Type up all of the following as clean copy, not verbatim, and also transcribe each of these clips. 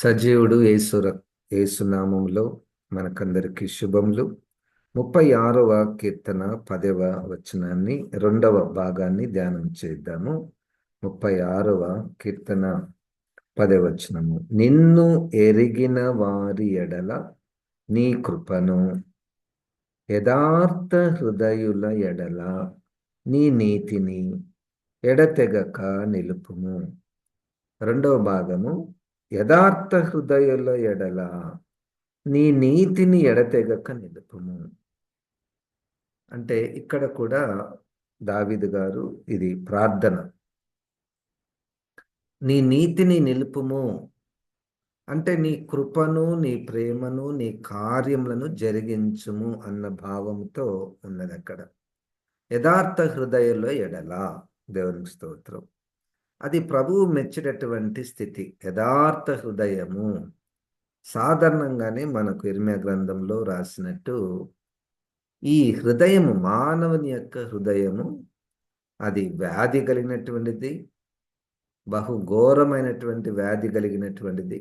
సజీవుడు యేసునామములో మనకందరికి శుభములు. 36వ కీర్తన 10వ వచనాన్ని రెండవ భాగాన్ని ధ్యానం చేద్దాము. 36వ కీర్తన 10వ వచనము. నిన్ను ఎరిగిన వారి ఎడల నీ కృపను, యథార్థ హృదయుల ఎడల నీ నీతిని ఎడతెగక నిలుపుము. రెండవ భాగము, యథార్థ హృదయుల ఎడల నీ నీతిని ఎడతెగక నిలుపుము. అంటే ఇక్కడ కూడా దావీదు గారు ఇది ప్రార్థన. నీ నీతిని నిలుపుము అంటే నీ కృపను, నీ ప్రేమను, నీ కార్యములను జరిగించుము అన్న భావంతో ఉన్నది అక్కడ. యథార్థ హృదయుల ఎడల, దేవునికి స్తోత్రం. అది ప్రభువు మెచ్చినటువంటి స్థితి, యథార్థ హృదయము. సాధారణంగానే మనకు ఇర్మీయా గ్రంథంలో రాసినట్టు ఈ హృదయము, మానవుని యొక్క హృదయము, అది వ్యాధి కలిగినటువంటిది, బహుఘోరమైనటువంటి వ్యాధి కలిగినటువంటిది.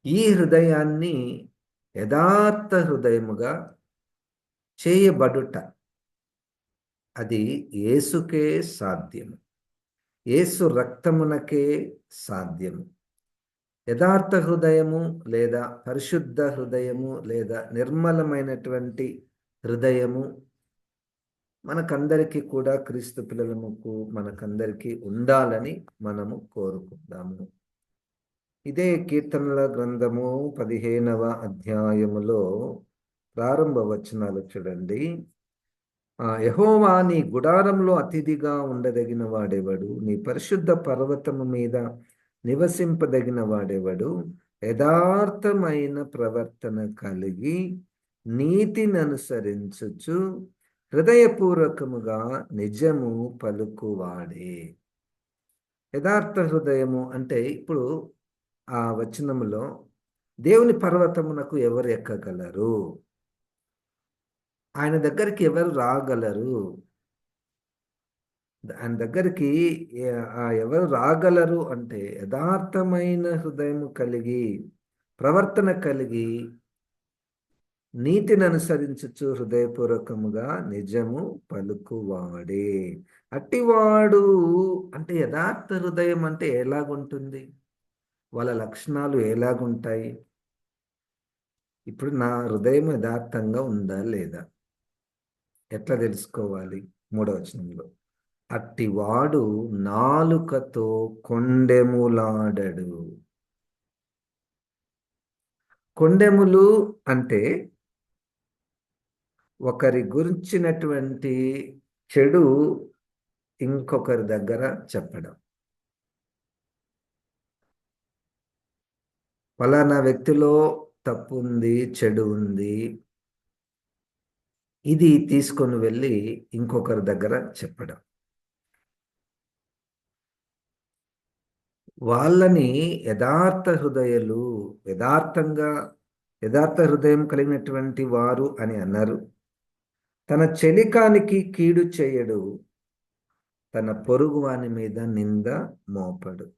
ఈ హృదయాన్ని యథార్థ హృదయముగా చేయబడుట అది యేసుకే సాధ్యము, యేసు రక్తమునకే సాధ్యము. యథార్థ హృదయము లేదా పరిశుద్ధ హృదయము లేదా నిర్మలమైనటువంటి హృదయము మనకందరికీ కూడా, క్రీస్తు పిల్లలకు మనకందరికీ ఉండాలని మనము కోరుకుందాము. ఇదే కీర్తనల గ్రంథము 15వ అధ్యాయములో ప్రారంభ వచనాలు చూడండి. యెహోవా నీ గుడారంలో అతిథిగా ఉండదగిన వాడెవడు? నీ పరిశుద్ధ పర్వతము మీద నివసింపదగిన వాడెవడు? యథార్థమైన ప్రవర్తన కలిగి నీతిని అనుసరించుచు హృదయపూర్వకముగా నిజము పలుకువాడే. యథార్థ హృదయము అంటే ఇప్పుడు ఆ వచనములో దేవుని పర్వతమునకు ఎవరు ఎక్కగలరు? ఆయన దగ్గరికి ఎవరు రాగలరు? ఆయన దగ్గరికి ఎవరు రాగలరు అంటే యథార్థమైన హృదయము కలిగి, ప్రవర్తన కలిగి, నీతిని అనుసరించుచు హృదయపూర్వకముగా నిజము పలుకువాడే. అట్టివాడు అంటే యథార్థ హృదయం అంటే ఎలాగుంటుంది? వాళ్ళ లక్షణాలు ఎలాగుంటాయి? ఇప్పుడు నా హృదయం యథార్థంగా ఉందా లేదా? ఎట్లా తెలుసుకోవాలి? 3వ వచనంలో, అట్టివాడు నాలుకతో కొండెములాడడు. కొండెములు అంటే ఒకరి గురించినటువంటి చెడు ఇంకొకరి దగ్గర చెప్పడం. ఫలానా వ్యక్తిలో తప్పు ఉంది, చెడు ఉంది, ఇది తీసుకొని వెళ్ళి ఇంకొకరి దగ్గర చెప్పడం. వాళ్ళని యథార్థ హృదయులు, యథార్థ హృదయం కలిగినటువంటి వారు అని అన్నారు. తన చెలికానికి కీడు చేయడు, తన పొరుగువాని మీద నింద మోపడు.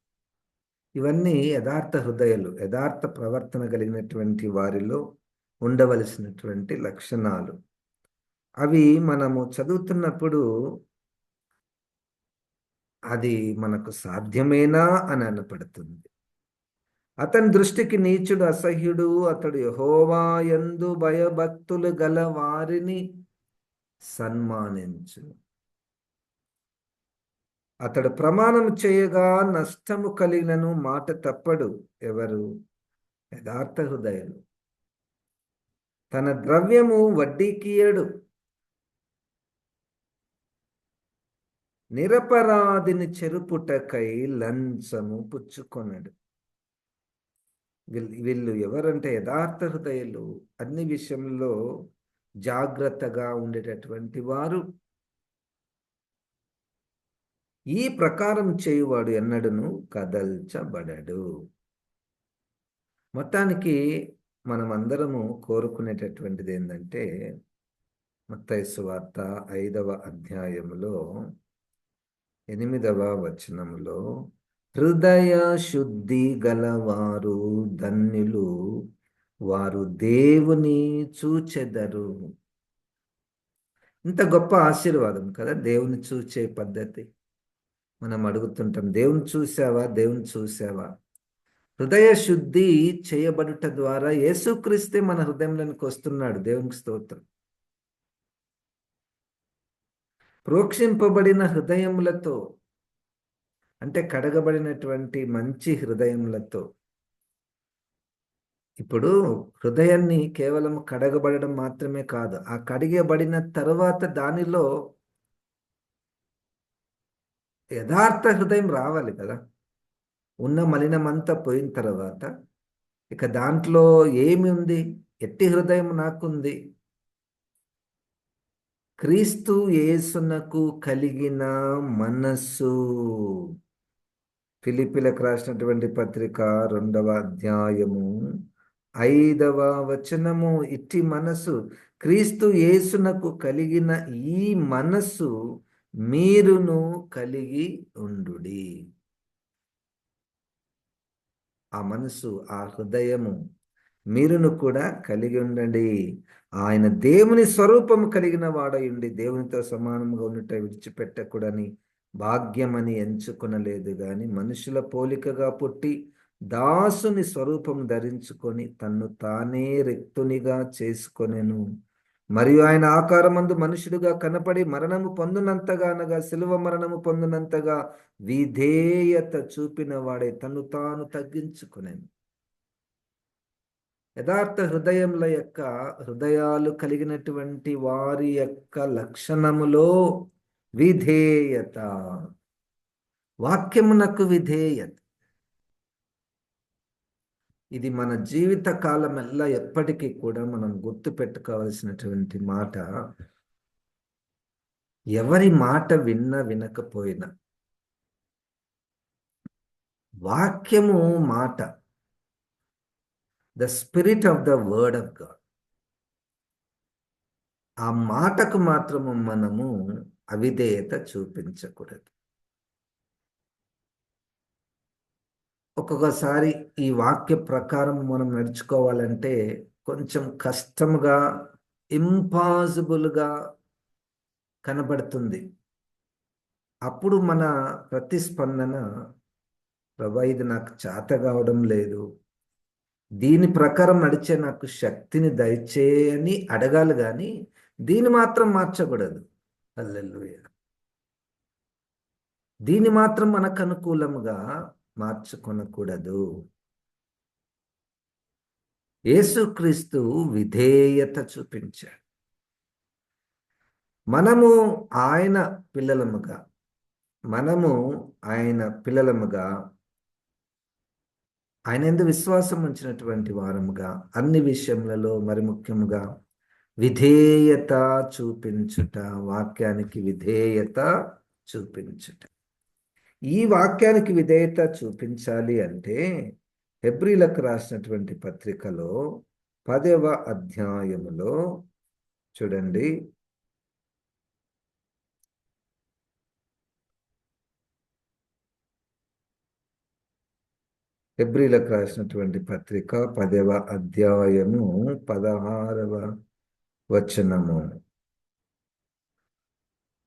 ఇవన్నీ యథార్థ హృదయాలు, యథార్థ ప్రవర్తన కలిగినటువంటి వారిలో ఉండవలసినటువంటి లక్షణాలు. అవి మనము చదువుతున్నప్పుడు అది మనకు సాధ్యమేనా అని అనపడుతుంది. అతని దృష్టికి నీచుడు అసహ్యుడు, అతడు యెహోవా యందు భయభక్తులు గల వారిని సన్మానించు. అతడు ప్రమాణం చేయగా నష్టము కలిగినను మాట తప్పడు. ఎవరు? యథార్థ హృదయులు. తన ద్రవ్యము వడ్డీకియడు, నిరపరాధిని చెరుపుటకై లంచము పుచ్చుకొనడు. వీళ్ళు ఎవరంటే యథార్థ హృదయులు, అన్ని విషయంలో జాగ్రత్తగా ఉండేటటువంటి వారు. ఈ ప్రకారం చేయువాడు ఎన్నడను కదల్చబడడు. మొత్తానికి మనం అందరము కోరుకునేటటువంటిది ఏంటంటే, మత్తయి సువార్త 5వ అధ్యాయములో 8వ వచనములో హృదయ శుద్ధి గలవారు ధన్యులు, వారు దేవుని చూచెదరు. ఇంత గొప్ప ఆశీర్వాదం కదా దేవుని చూచే పద్ధతి. మనం అడుగుతుంటాం, దేవుని చూసావా, దేవుని చూసావా? హృదయ శుద్ధి చేయబడుట ద్వారా యేసుక్రీస్తే మన హృదయంలోనికి వస్తున్నాడు. దేవునికి స్తోత్రం. ప్రోక్షింపబడిన హృదయములతో, అంటే కడగబడినటువంటి మంచి హృదయములతో. ఇప్పుడు హృదయాన్ని కేవలం కడగబడడం మాత్రమే కాదు, ఆ కడిగబడిన తర్వాత దానిలో యథార్థ హృదయం రావాలి కదా. ఉన్న మలినమంతా పోయిన తర్వాత ఇక దాంట్లో ఏమి ఉంది? ఎట్టి హృదయం నాకుంది? క్రీస్తు యేసునకు కలిగిన మనస్సు. ఫిలిప్పీలకు రాసినటువంటి పత్రిక 2వ అధ్యాయము 5వ వచనము. ఇట్టి మనస్సు, క్రీస్తు యేసునకు కలిగిన ఈ మనస్సు మీరును కలిగి ఉండుడి. ఆ మనసు, ఆ హృదయము మీరును కూడా కలిగి ఉండండి. ఆయన దేవుని స్వరూపము కలిగిన వాడయుండి దేవునితో సమానముగా ఉండుట విడిచిపెట్టకూడని భాగ్యమని ఎంచుకొనలేదు గాని, మనుషుల పోలికగా పుట్టి దాసుని స్వరూపం ధరించుకొని తన్ను తానే రిక్తునిగా చేసుకొనెను. మరియు ఆయన ఆకారమందు మనుషుడుగా కనపడి మరణము పొందునంతగా, అనగా శిలువ మరణము పొందునంతగా విధేయత చూపిన వాడే తను తాను తగ్గించుకునేను. యథార్థ హృదయముల యొక్క హృదయాలు కలిగినటువంటి వారి యొక్క లక్షణములో విధేయత, వాక్యమునకు విధేయత. ఇది మన జీవిత కాలమెల్లా ఎప్పటికీ కూడా మనం గుర్తు పెట్టుకోవాల్సినటువంటి మాట. ఎవరి మాట విన్నా వినకపోయినా వాక్యము మాట, the spirit of the word of God, ఆ మాటకు మాత్రము మనము అవిధేయత చూపించకూడదు. ఒక్కొక్కసారి ఈ వాక్య ప్రకారం మనం నడుచుకోవాలంటే కొంచెం కష్టంగా, ఇంపాసిబుల్గా కనబడుతుంది. అప్పుడు మన ప్రతిస్పందన, ప్రభా ఇది నాకు చేత కావడం లేదు, దీని ప్రకారం నడిచే నాకు శక్తిని దయచేయని అడగాలి కానీ దీన్ని మాత్రం మార్చకూడదు. హల్లెలూయా. దీన్ని మాత్రం మనకు అనుకూలంగా మార్చుకొనకూడదు. యేసుక్రీస్తు విధేయత చూపించాడు. మనము ఆయన పిల్లలముగా, ఆయన యందు విశ్వాసం ఉంచినటువంటి వారముగా, అన్ని విషయములలో మరి ముఖ్యముగా విధేయత చూపించుట, వాక్యానికి విధేయత చూపించుట. ఈ వాక్యానికి విధేయత చూపించాలి అంటే హెబ్రీలకు రాసినటువంటి పత్రికలో 10వ అధ్యాయములో చూడండి, హెబ్రీలకు రాసినటువంటి పత్రిక 10వ అధ్యాయము 16వ వచనము.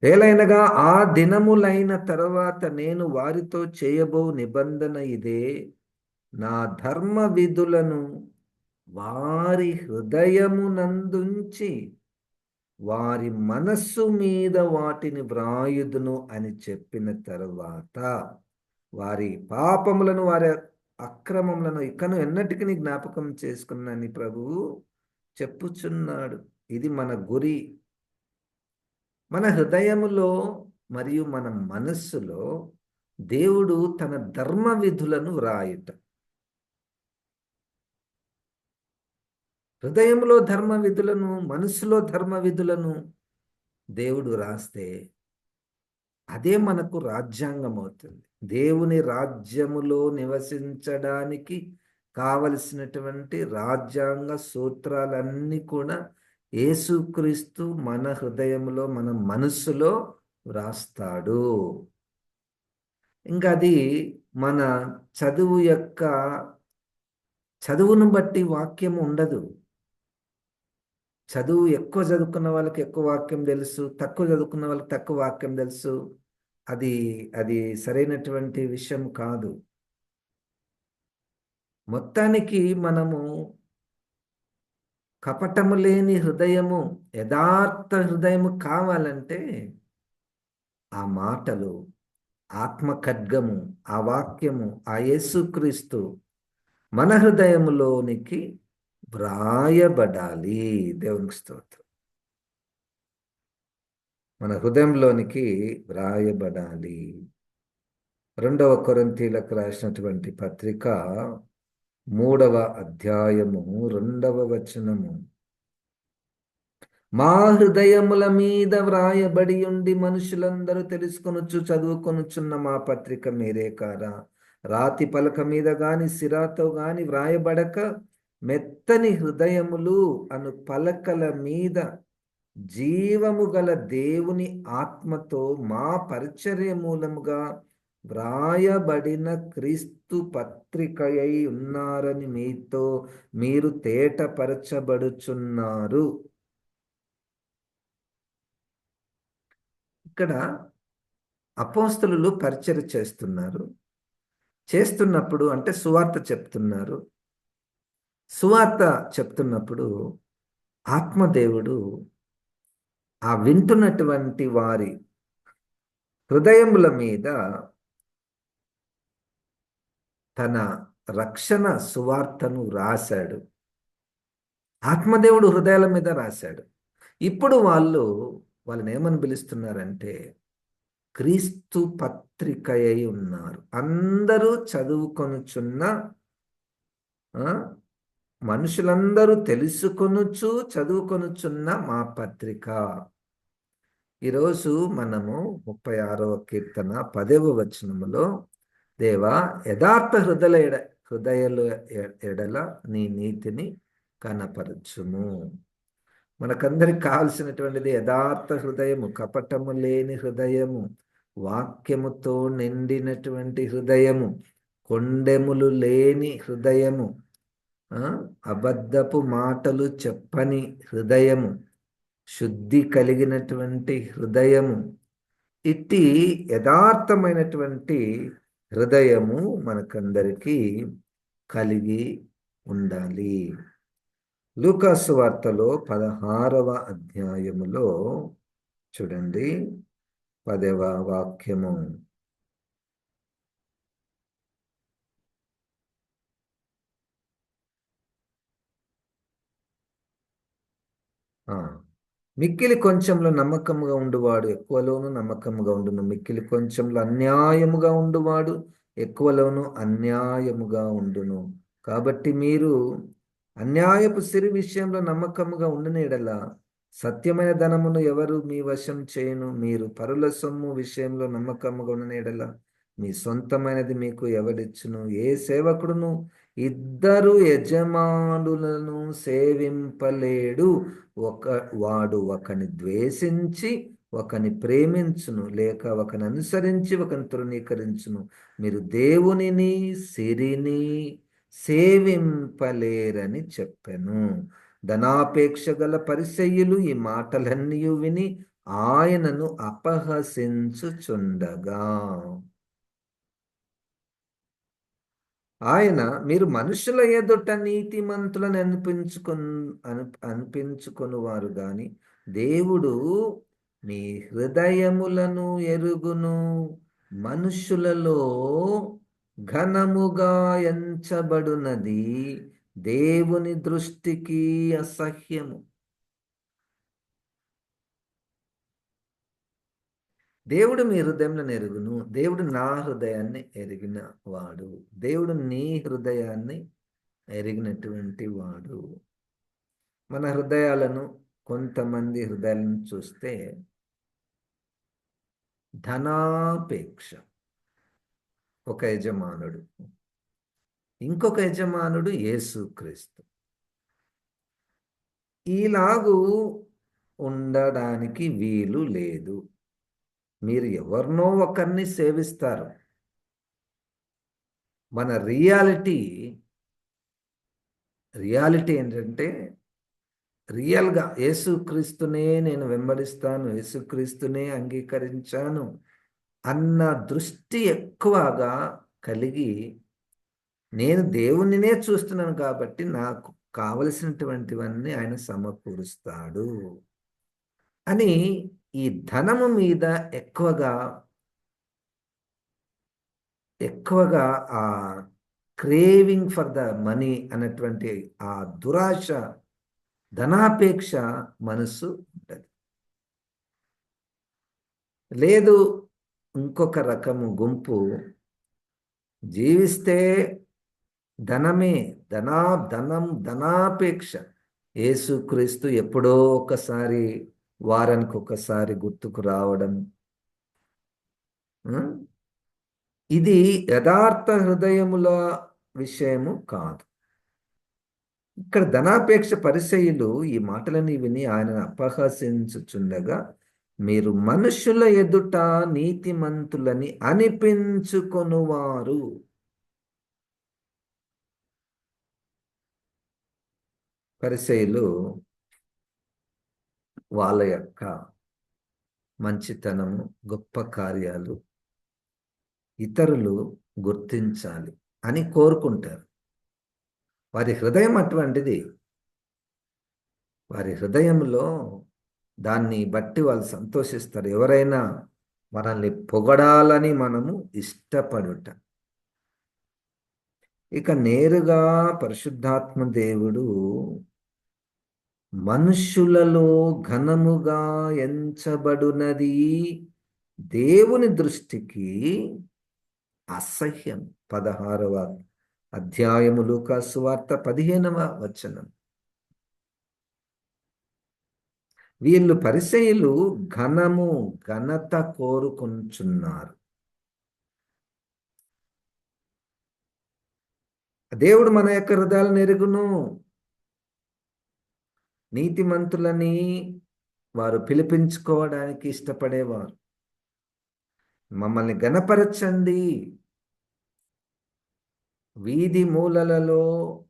ఏలైనగా ఆ దినములైన తర్వాత నేను వారితో చేయబో నిబంధన ఇదే, నా ధర్మ విధులను వారి హృదయమునందుంచి వారి మనస్సు మీద వాటిని వ్రాయుదును అని చెప్పిన తరువాత, వారి పాపములను, వారి అక్రమములను ఇకను ఎన్నటికీ జ్ఞాపకం చేసుకున్నాని ప్రభువు చెప్పుచున్నాడు. ఇది మన గురి. మన హృదయములో మరియు మన మనస్సులో దేవుడు తన ధర్మ విధులను వ్రాయుట. హృదయంలో ధర్మ విధులను, మనస్సులో ధర్మ విధులను దేవుడు రాస్తే అదే మనకు రాజ్యాంగం అవుతుంది. దేవుని రాజ్యములో నివసించడానికి కావలసినటువంటి రాజ్యాంగ సూత్రాలన్నీ కూడా యేసుక్రీస్తు మన హృదయంలో, మన మనస్సులో వ్రాస్తాడు. ఇంకా అది మన చదువు యొక్క చదువును బట్టి వాక్యం ఉండదు. చదువు ఎక్కువ చదువుకున్న వాళ్ళకి ఎక్కువ వాక్యం తెలుసు, తక్కువ చదువుకున్న వాళ్ళకి తక్కువ వాక్యం తెలుసు. అది అది సరైనటువంటి విషయం కాదు. మొత్తానికి మనము కపటము లేని హృదయము, యథార్థ హృదయము కావాలంటే ఆ మాటలు, ఆత్మ ఖడ్గము, ఆ వాక్యము, ఆ యేసుక్రీస్తు మన హృదయములోనికి వ్రాయబడాలి. దేవునికి స్తోత్రం. మన హృదయంలోనికి వ్రాయబడాలి. 2వ కొరింథీయులకు రాసినటువంటి పత్రిక 3వ అధ్యాయము 2వ వచనము. మా హృదయముల మీద వ్రాయబడి ఉండి మనుషులందరూ తెలుసుకొనుచు చదువుకొనుచున్న మా పత్రిక మీరే కారా? రాతి పలక మీద గాని సిరాతో గాని వ్రాయబడక మెత్తని హృదయములు అను పలకల మీద జీవము గల దేవుని ఆత్మతో మా పరిచర్య మూలముగా వ్రాయబడిన క్రీస్తు పత్రికయై ఉన్నారని మీతో మీరు తేటపరచబడుచున్నారు. ఇక్కడ అపోస్తలులు పరిచర్య చేస్తున్నారు. చేస్తున్నప్పుడు అంటే సువార్త చెప్తున్నారు. సువార్త చెప్తున్నప్పుడు ఆత్మదేవుడు ఆ వింటున్నటువంటి వారి హృదయముల మీద తన రక్షణ సువార్తను రాశాడు. ఆత్మదేవుడు హృదయాల మీద రాశాడు. ఇప్పుడు వాళ్ళని ఏమని పిలుస్తున్నారంటే క్రీస్తు పత్రిక అయి ఉన్నారు. అందరూ చదువుకొనుచున్న, మనుషులందరూ తెలుసుకొనుచు చదువుకొనుచున్న మా పత్రిక. ఈరోజు మనము 36వ కీర్తన 10వ వచనములో, దేవా యథార్థ హృదయల ఎడల నీ నీతిని కనపరచుము. మనకందరికి కావలసినటువంటిది యథార్థ హృదయము, కపటము లేని హృదయము, వాక్యముతో నిండినటువంటి హృదయము, కొండెములు లేని హృదయము, అబద్ధపు మాటలు చెప్పని హృదయము, శుద్ధి కలిగినటువంటి హృదయము. ఇట్టి యథార్థమైనటువంటి హృదయము మనకందరికీ కలిగి ఉండాలి. లూకాసు వార్తలో 16వ అధ్యాయములో చూడండి, 10వ వాక్యము. మిక్కిలి కొంచెంలో నమ్మకముగా ఉండువాడు ఎక్కువలోను నమ్మకముగా ఉండును, మిక్కిలి కొంచెంలో అన్యాయముగా ఉండువాడు ఎక్కువలోను అన్యాయముగా ఉండును. కాబట్టి మీరు అన్యాయపు సిరి విషయంలో నమ్మకముగా ఉండని ఎడల సత్యమైన ధనమును ఎవరు మీ వశం చేయను? మీరు పరుల సొమ్ము విషయంలో నమ్మకముగా ఉండని ఎడల మీ సొంతమైనది మీకు ఎవడిచ్చును? ఏ సేవకుడును ఇద్దరు యజమానులను సేవింపలేడు. వాడు ఒకని ద్వేషించి ఒకని ప్రేమించును, లేక ఒకని అనుసరించి ఒకని తృణీకరించును. మీరు దేవునిని సిరిని సేవింపలేరని చెప్పెను. ధనాపేక్ష గల పరిసయ్యులు ఈ మాటలన్నీ విని ఆయనను అపహసించుచుండగా, ఆయన మీరు మనుషుల ఎదుట నీతిమంతులను అనిపించుకొని వారు గాని దేవుడు మీ హృదయములను ఎరుగును. మనుషులలో ఘనముగా ఎంచబడునది దేవుని దృష్టికి అసహ్యము. దేవుడు మీ హృదయంలో ఎరుగును. దేవుడు నా హృదయాన్ని ఎరిగిన వాడు. దేవుడు నీ హృదయాన్ని ఎరిగినటువంటి వాడు. మన హృదయాలను, కొంతమంది హృదయాలను చూస్తే ధనాపేక్ష ఒక యజమానుడు, ఇంకొక యజమానుడు యేసుక్రీస్తు. ఈలాగు ఉండడానికి వీలు లేదు. మీరు ఎవరినో ఒకరిని సేవిస్తారు. మన రియాలిటీ ఏంటంటే రియల్గా యేసుక్రీస్తునే నేను వెంబడిస్తాను, యేసుక్రీస్తునే అంగీకరించాను అన్న దృష్టి ఎక్కువగా కలిగి నేను దేవునినే చూస్తున్నాను కాబట్టి నాకు కావలసినటువంటివన్నీ ఆయన సమకూరుస్తాడు అని ఈ ధనము మీద ఎక్కువగా ఎక్కువగా ఆ క్రేవింగ్ ఫర్ ద మనీ అన్నటువంటి ఆ దురాశ, ధనాపేక్ష మనస్సు ఉంటుంది. లేదు, ఇంకొక రకము గుంపు జీవిస్తే ధనమే, ధనా ధనం ధనాపేక్ష. యేసుక్రీస్తు ఎప్పుడో ఒకసారి, వారానికి ఒకసారి గుర్తుకు రావడం, ఉం? ఇది యథార్థ హృదయముల విషయము కాదు. ఇక్కడ ధనాపేక్ష పరిసయ్యులు ఈ మాటలని విని ఆయనను అపహసించుచుండగా, మీరు మనుషుల ఎదుట నీతిమంతులని అనిపించుకొనువారు. పరిసయ్యులు వాళ్ళ యొక్క మంచితనము, గొప్ప కార్యాలు ఇతరులు గుర్తించాలి అని కోరుకుంటారు. వారి హృదయం అటువంటిది. వారి హృదయంలో దాన్ని బట్టి వాళ్ళు సంతోషిస్తారు. ఎవరైనా మనల్ని పొగడాలని మనము ఇష్టపడుట. ఇక నేరుగా పరిశుద్ధాత్మ దేవుడు మనుష్యులలో ఘనముగా ఎంచబడునది దేవుని దృష్టికి అసహ్యం. 16వ అధ్యాయము లూకా సువార్త 15వ వచనం. వీళ్ళు పరిసయ్యులు ఘనత కోరుకుంటున్నారు. దేవుడు మన యొక్క హృదయాలను ఎరుగును. నీతిమంతులని వారు పిలిపించుకోవడానికి ఇష్టపడేవారు. మమ్మల్ని గణపరచండి. వీధి మూలలలో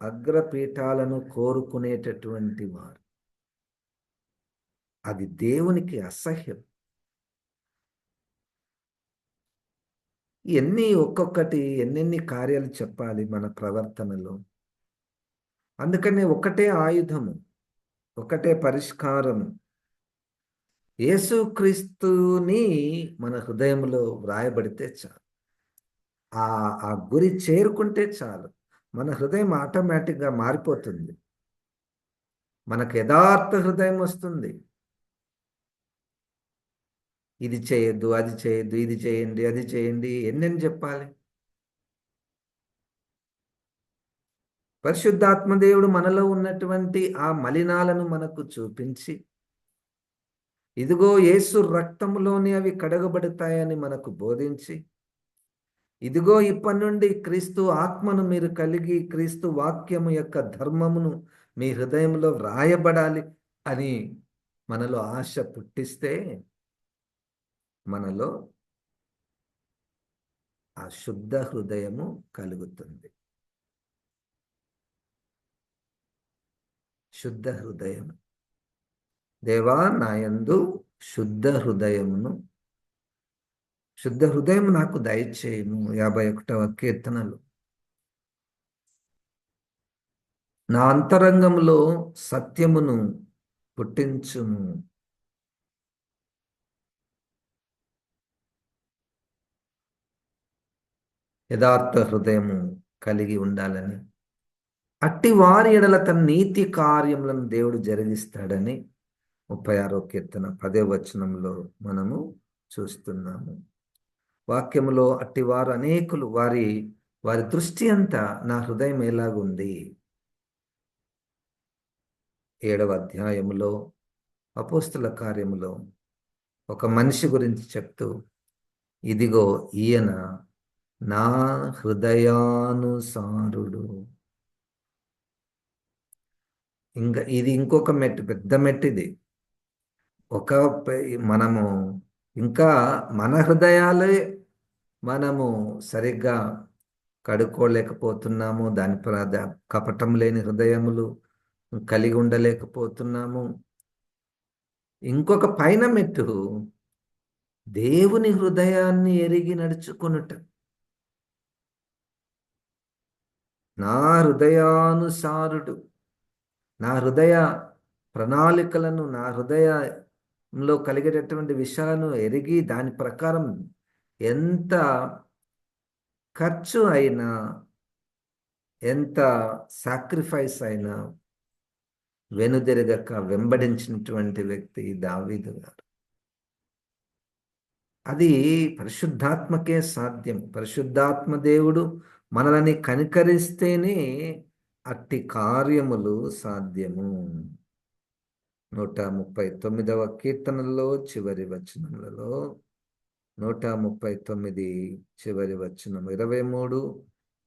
అగ్రపీఠాలను కోరుకునేటటువంటి వారు. అది దేవునికి అసహ్యం. ఒక్కొక్కటి ఎన్నెన్ని కార్యాలు చెప్పాలి మన ప్రవర్తనలో. అందుకనే ఒకటే ఆయుధము, ఒకటే పరిష్కారం. యేసుక్రీస్తుని మన హృదయంలో వ్రాయబడితే చాలు. ఆ గురి చేరుకుంటే చాలు. మన హృదయం ఆటోమేటిక్గా మారిపోతుంది. మనకు యథార్థ హృదయం వస్తుంది. ఇది చేయొద్దు, అది చేయొద్దు, ఇది చేయండి, అది చేయండి, ఎన్నెన్ని చెప్పాలి. పరిశుద్ధాత్మ దేవుడు మనలో ఉన్నటువంటి ఆ మలినాలను మనకు చూపించి, ఇదిగో యేసు రక్తంలోనే అవి కడగబడతాయని మనకు బోధించి, ఇదిగో ఇప్పటి నుండి క్రీస్తు ఆత్మను మీరు కలిగి క్రీస్తు వాక్యము యొక్క ధర్మమును మీ హృదయంలో వ్రాయబడాలి అని మనలో ఆశ పుట్టిస్తే, మనలో ఆ శుద్ధ హృదయము కలుగుతుంది. శుద్ధ హృదయం. దేవా నాయందు శుద్ధ హృదయం నాకు దయచేయము. 51వ కీర్తనలు. నా అంతరంగంలో సత్యమును పుట్టించుము. యథార్థ హృదయము కలిగి ఉండాలని, అట్టి వారి ఎడల తన నీతి కార్యములను దేవుడు జరిగిస్తాడని 36వ కీర్తన 10వ వచనంలో మనము చూస్తున్నాము. వాక్యములో అట్టివారు అనేకులు. వారి దృష్టి అంతా నా హృదయం ఎలాగుంది. 7వ అధ్యాయములో అపోస్తుల కార్యములో ఒక మనిషి గురించి చెప్తూ, ఇదిగో ఈయన నా హృదయానుసారుడు. ఇది ఇంకొక మెట్టు, పెద్ద మెట్టు ఇది. మనము ఇంకా మన హృదయాలే మనము సరిగ్గా కడుక్కోలేకపోతున్నాము. కపటం లేని హృదయములు కలిగి ఉండలేకపోతున్నాము. ఇంకొక పైన మెట్టు దేవుని హృదయాన్ని ఎరిగి నడుచుకొనుట. నా హృదయానుసారుడు, నా హృదయ ప్రణాళికలను, నా హృదయంలో కలిగేటటువంటి విషయాలను ఎరిగి దాని ప్రకారం ఎంత ఖర్చు అయినా, ఎంత సాక్రిఫైస్ అయినా వెనుదిరగక వెంబడించినటువంటి వ్యక్తి దావీదు గారు. అది పరిశుద్ధాత్మకే సాధ్యం. పరిశుద్ధాత్మ దేవుడు మనల్ని కనికరిస్తేనే అట్టి కార్యములు సాధ్యము. 139వ కీర్తనలో చివరి వచనములలో 139 చివరి వచనం 23,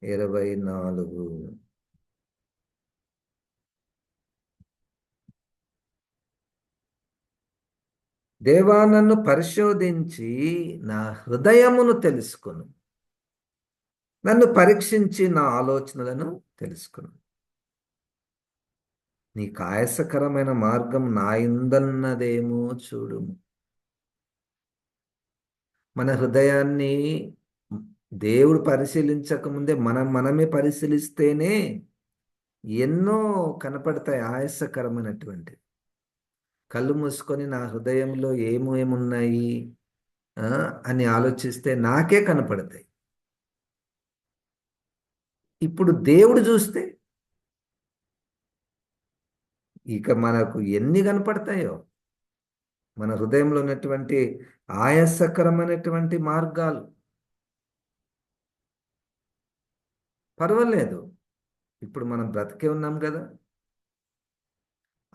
24. దేవా, నన్ను పరిశోధించి నా హృదయమును తెలుసుకొను, నన్ను పరీక్షించి నా ఆలోచనలను తెలుసుకొను. నీకు ఆయాసకరమైన మార్గం నా యందున్నదేమో చూడుము. మన హృదయాన్ని దేవుడు పరిశీలించకముందే మనమే పరిశీలిస్తేనే ఎన్నో కనపడతాయి ఆయాసకరమైనటువంటి. కళ్ళు మూసుకొని నా హృదయంలో ఏమేమున్నాయి అని ఆలోచిస్తే నాకే కనపడతాయి. ఇప్పుడు దేవుడు చూస్తే ఇక మనకు ఎన్ని కనపడతాయో. మన హృదయంలో ఉన్నటువంటి ఆయాసకరమైనటువంటి మార్గాలు. పర్వాలేదు, ఇప్పుడు మనం బ్రతికే ఉన్నాం కదా.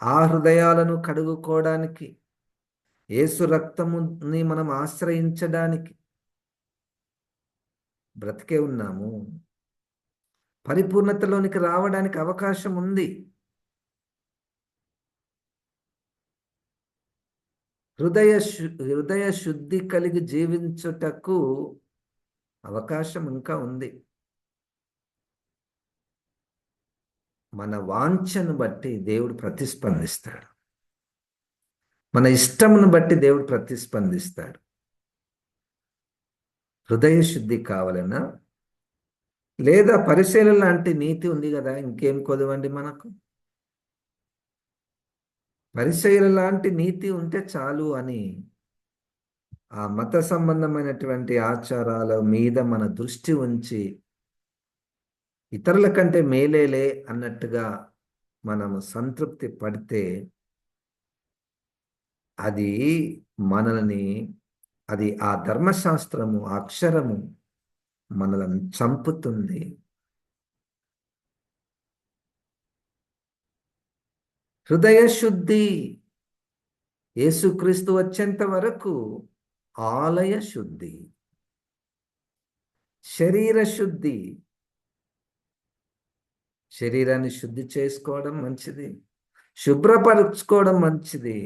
ఆ హృదయాలను కడుగుకోవడానికి, యేసు రక్తముని మనం ఆశ్రయించడానికి బ్రతికే ఉన్నాము. పరిపూర్ణతలోనికి రావడానికి అవకాశం ఉంది. హృదయ శుద్ధి కలిగి జీవించుటకు అవకాశం ఇంకా ఉంది. మన వాంఛను బట్టి దేవుడు ప్రతిస్పందిస్తాడు. మన ఇష్టమును బట్టి దేవుడు ప్రతిస్పందిస్తాడు. హృదయ శుద్ధి కావాలన్నా, లేదా పరిశీలన లాంటి నీతి ఉంది కదా, ఇంకేం కొదవండి మనకు. పరిశీలన లాంటి నీతి ఉంటే చాలు అని ఆ మత సంబంధమైనటువంటి ఆచారాల మీద మన దృష్టి ఉంచి ఇతరుల కంటే మేలేలే అన్నట్టుగా మనము సంతృప్తి పడితే అది ఆ ధర్మశాస్త్రము, అక్షరము మనల్ని చంపుతుంది. హృదయ శుద్ధి యేసుక్రీస్తు వచ్చేంత వరకు ఆలయ శుద్ధి, శరీర శుద్ధి. శరీరాన్ని శుద్ధి చేసుకోవడం మంచిది, శుభ్రపరచుకోవడం మంచిది.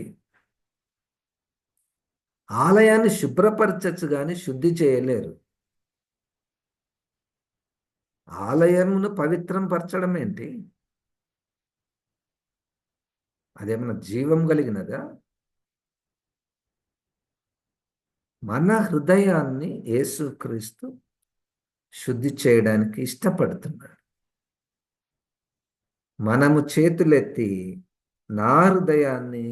ఆలయాన్ని శుభ్రపరచచ్చు కానీ శుద్ధి చేయలేరు. ఆలయమును పవిత్రం పరచడం ఏంటి? అదేమన్నా జీవం కలిగినదా? మన హృదయాన్ని యేసుక్రీస్తు శుద్ధి చేయడానికి ఇష్టపడుతున్నాడు. మనము చేతులెత్తి నా హృదయాన్ని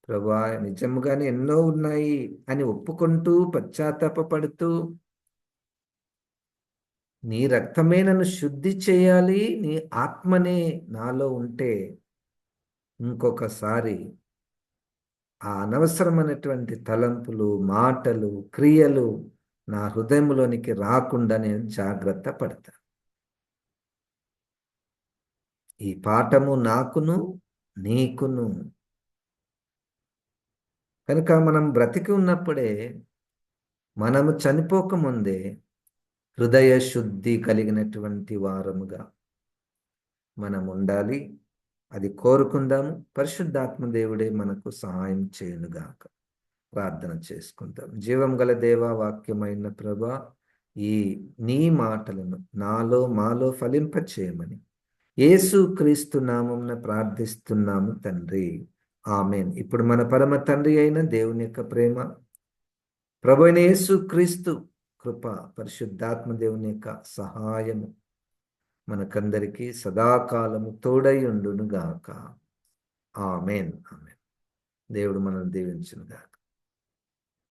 ప్రభువా, నిజముగానే ఎన్నో ఉన్నాయి అని ఒప్పుకుంటూ పశ్చాత్తాపపడుతూ, నీ రక్తమే నన్ను శుద్ధి చేయాలి, నీ ఆత్మనే నాలో ఉంటే ఇంకొకసారి ఆ అనవసరమైనటువంటి తలంపులు, మాటలు, క్రియలు నా హృదయంలోనికి రాకుండా నేను జాగ్రత్త పడతా. ఈ పాఠము నాకును నీకును. కనుక మనం బ్రతికి ఉన్నప్పుడే, మనము చనిపోకముందే హృదయ శుద్ధి కలిగినటువంటి వారముగా మనం ఉండాలి. అది కోరుకుందాము. పరిశుద్ధాత్మ దేవుడే మనకు సహాయం చేయనుగాక. ప్రార్థన చేసుకుందాం. జీవం గల దేవా, వాక్యమైన ప్రభా, ఈ నీ మాటలను నాలో మాలో ఫలింపచేయమని యేసు క్రీస్తు నామమున ప్రార్థిస్తున్నాము తండ్రి. ఆమెన్. ఇప్పుడు మన పరమ తండ్రి అయిన దేవుని యొక్క ప్రేమ, ప్రభు అయిన యేసు క్రీస్తు కృప, పరిశుద్ధాత్మ దేవుని యొక్క సహాయము మనకందరికీ సదాకాలము తోడై ఉండును గాక. ఆమెన్. ఆమెన్. దేవుడు మనల్ని దీవించును గాక.